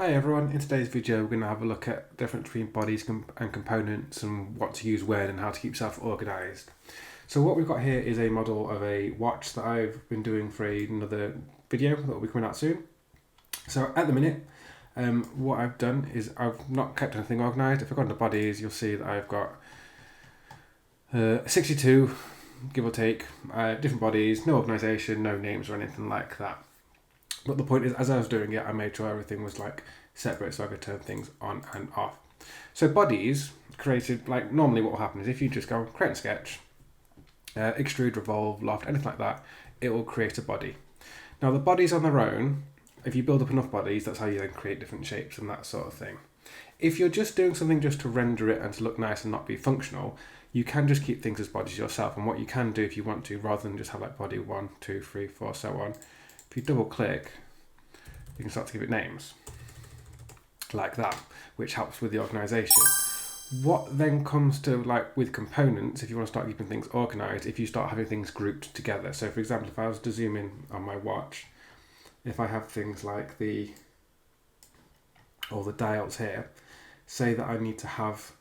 Hi everyone, in today's video we're going to have a look at the difference between bodies and components and what to use when and how to keep yourself organised. So what we've got here is a model of a watch that I've been doing for another video that will be coming out soon. So at the minute, what I've done is I've not kept anything organised. If I go into bodies, you'll see that I've got 62, give or take, different bodies, no organisation, no names or anything like that. But the point is, as I was doing it, I made sure everything was like separate so I could turn things on and off. So bodies created, like normally what will happen is if you just go create a sketch, extrude, revolve, loft, anything like that, it will create a body. Now the bodies on their own, if you build up enough bodies, that's how you then create different shapes and that sort of thing. If you're just doing something just to render it and to look nice and not be functional, you can just keep things as bodies yourself. And what you can do if you want to, rather than just have like body 1, 2, 3, 4, so on, if you double click, you can start to give it names like that, which helps with the organisation. What then comes to like with components, if you want to start keeping things organised, if you start having things grouped together. So for example, if I was to zoom in on my watch, if I have things like all the dials here, say that I need to have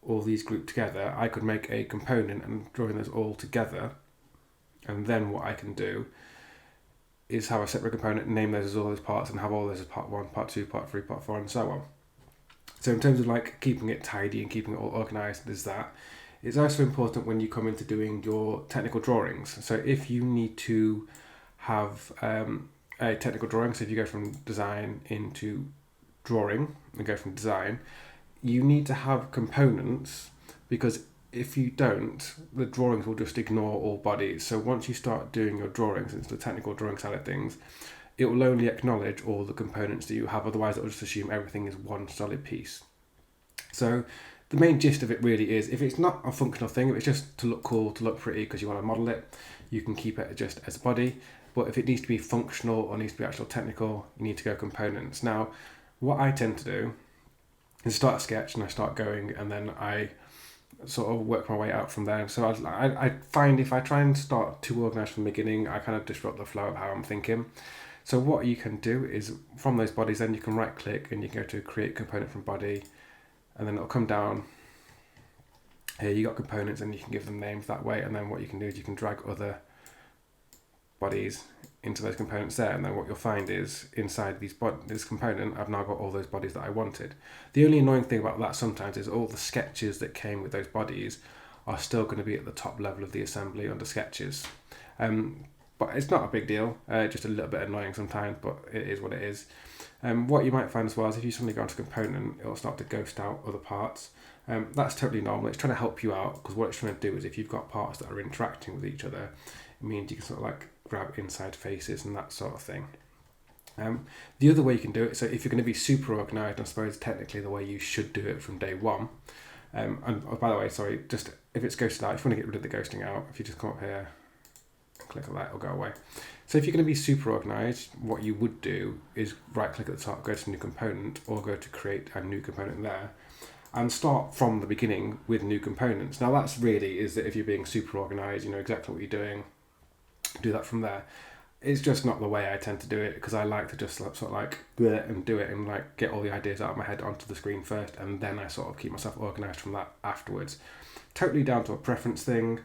all these grouped together, I could make a component and drawing those all together, and then what I can do is have a separate component and name those as all those parts and have all those as part 1, part 2, part 3, part 4 and so on. So in terms of like keeping it tidy and keeping it all organised, there's that. It's also important when you come into doing your technical drawings. So if you need to have a technical drawing, so if you go from design into drawing and go from design, you need to have components, because if you don't, the drawings will just ignore all bodies. So once you start doing your drawings, into the technical drawing side of things, it will only acknowledge all the components that you have, otherwise it will just assume everything is one solid piece. So the main gist of it really is, if it's not a functional thing, if it's just to look cool, to look pretty because you want to model it, you can keep it just as a body. But if it needs to be functional or needs to be actual technical, you need to go components. Now, what I tend to do is start a sketch and I start going, and then I sort of work my way out from there. So I find if I try and start too organised from the beginning, I kind of disrupt the flow of how I'm thinking. So what you can do is from those bodies, then you can right click and you can go to create component from body, and then it'll come down here. You got components and you can give them names that way. And then what you can do is you can drag other bodies into those components there, and then what you'll find is inside this component, I've now got all those bodies that I wanted. The only annoying thing about that sometimes is all the sketches that came with those bodies are still going to be at the top level of the assembly under sketches. But it's not a big deal, just a little bit annoying sometimes, but it is what it is. What you might find as well is if you suddenly go into component, it'll start to ghost out other parts. That's totally normal. It's trying to help you out, because what it's trying to do is if you've got parts that are interacting with each other, it means you can sort of like grab inside faces and that sort of thing. The other way you can do it, so if you're going to be super organised, I suppose technically the way you should do it from day one, and oh, by the way, sorry, just if it's ghosted out, if you want to get rid of the ghosting out, if you just come up here and click on that, it'll go away. So if you're going to be super organised, what you would do is right click at the top, go to new component, or go to create a new component there, and start from the beginning with new components. Now that's really is that if you're being super organised, you know exactly what you're doing, do that from there. It's just not the way I tend to do it, because I like to just sort of like do it and like get all the ideas out of my head onto the screen first, and then I sort of keep myself organised from that afterwards. Totally down to a preference thing,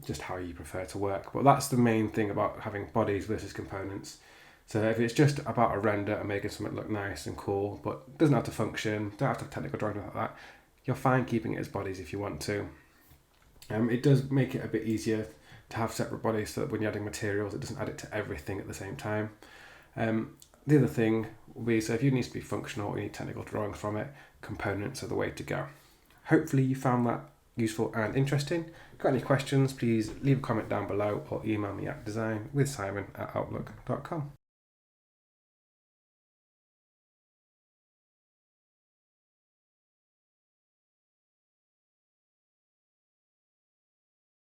just how you prefer to work. But that's the main thing about having bodies versus components. So if it's just about a render and making something look nice and cool, but doesn't have to function, don't have to have technical drawing like that, you're fine keeping it as bodies if you want to. It does make it a bit easier to have separate bodies, so that when you're adding materials, it doesn't add it to everything at the same time. The other thing will be, so if you need to be functional or you need technical drawings from it, components are the way to go. Hopefully you found that useful and interesting. If you've got any questions, please leave a comment down below or email me at designwithsimon@outlook.com.